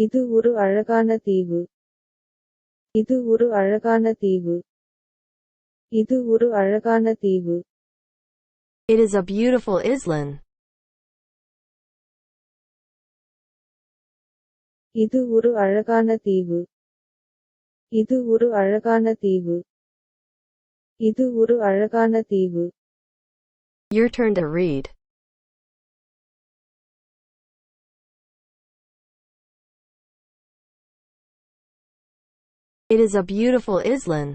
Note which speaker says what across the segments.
Speaker 1: இது ஒரு அழகான தீவு. இது ஒரு அழகான தீவு. இது ஒரு அழகான தீவு.
Speaker 2: It is a beautiful island.
Speaker 1: இது ஒரு அழகான தீவு. இது ஒரு அழகான தீவு. இது ஒரு அழகான தீவு.
Speaker 2: Your turn to read. It is a beautiful island.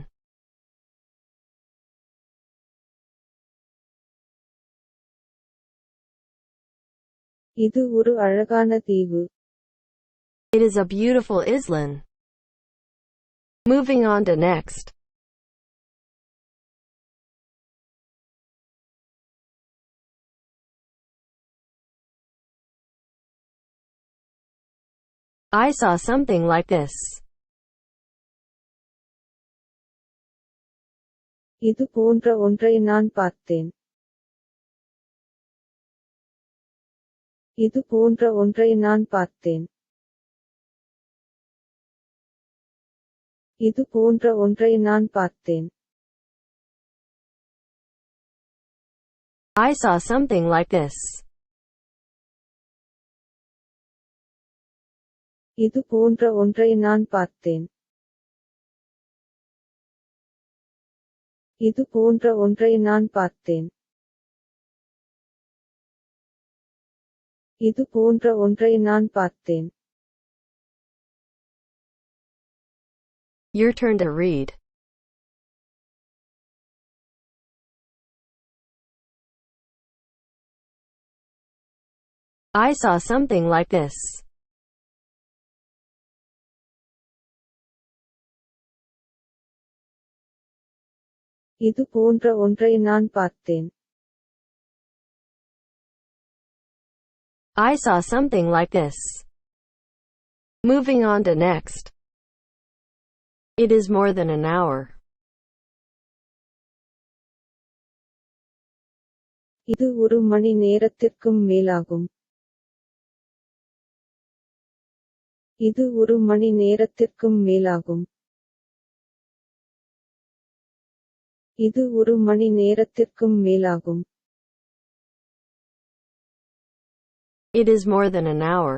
Speaker 1: இது ஒரு அழகான தீவு.
Speaker 2: It is a beautiful island. Moving on to next. I saw something like this.
Speaker 1: இது போன்ற ஒன்றை நான் பார்த்தேன். இது போன்ற ஒன்றை நான் பார்த்தேன். இது போன்ற ஒன்றை நான் பார்த்தேன்.
Speaker 2: I saw something like this.
Speaker 1: இது போன்ற ஒன்றை நான் பார்த்தேன். இது போன்ற ஒன்றை நான் பார்த்தேன். இது போன்ற ஒன்றை நான் பார்த்தேன்.
Speaker 2: Your turn to read. I saw something like this.
Speaker 1: இது போன்ற ஒன்றை நான் பார்த்தேன்.
Speaker 2: I saw something like this. Moving on to next. It is more than an hour.
Speaker 1: இது ஒரு மணி நேரத்திற்கும் மேலாகும். இது ஒரு மணி நேரத்திற்கும் மேலாகும். இது ஒரு மணி நேரத்திற்கும் மேலாகும்.
Speaker 2: It is more than an hour.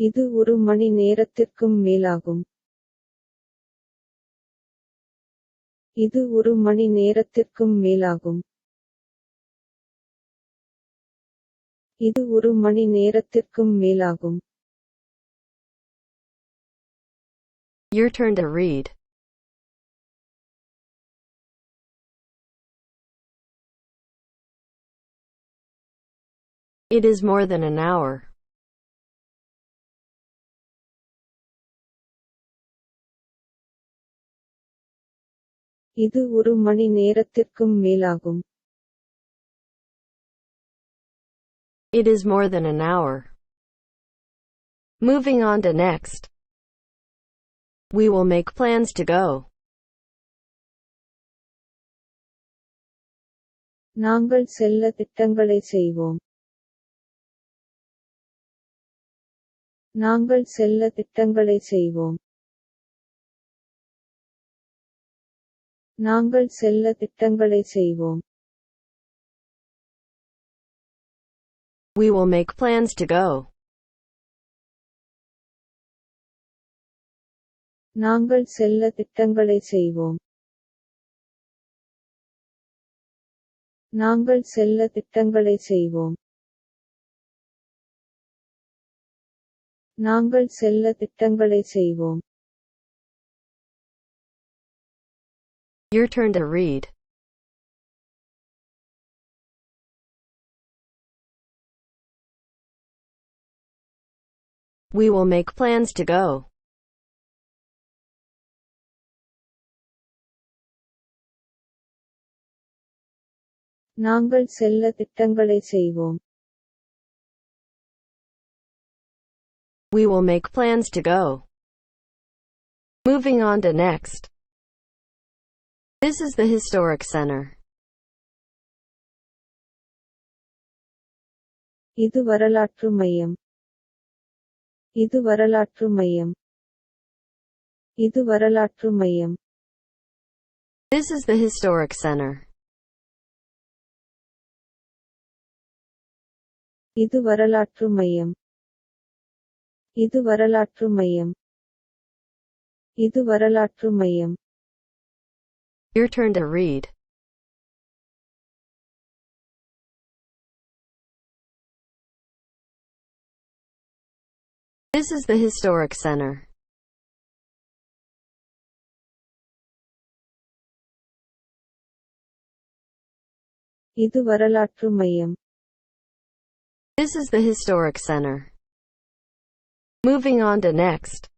Speaker 1: இது ஒரு மணி நேரத்திற்கும் மேலாகும். இது ஒரு மணி நேரத்திற்கும் மேலாகும். இது ஒரு மணி நேரத்திற்கும் மேலாகும்.
Speaker 2: Your turn to read. It is more than an hour.
Speaker 1: இது ஒரு மணி நேரத்திற்கும் மேலாகும்.
Speaker 2: It is more than an hour. Moving on to next. We will make plans to go.
Speaker 1: நாங்கள் செல்ல திட்டங்களை செய்வோம். நாங்கள் செல்ல திட்டங்களை செய்வோம். நாங்கள் செல்ல திட்டங்களை செய்வோம்.
Speaker 2: We will make plans to go.
Speaker 1: நாங்கள் செல்ல திட்டங்களை செய்வோம். நாங்கள் செல்ல திட்டங்களை செய்வோம். நாங்கள் செல்ல திட்டங்களை செய்வோம்.
Speaker 2: Your turn to read. We will make plans to go.
Speaker 1: நாங்கள் செல்ல திட்டங்களை செய்வோம்.
Speaker 2: We will make plans to go. Moving on to next. This is the Historic Center.
Speaker 1: இது வரலாற்று மையம். இது வரலாற்று மையம். இது வரலாற்று மையம்.
Speaker 2: This is the historic center.
Speaker 1: இது வரலாற்று மையம். இது வரலாற்று மையம். இது வரலாற்று மையம்.
Speaker 2: Your turn to read. This is the historic center.
Speaker 1: இது வரலாற்று மையம்.
Speaker 2: This is the historic center. Moving on to next.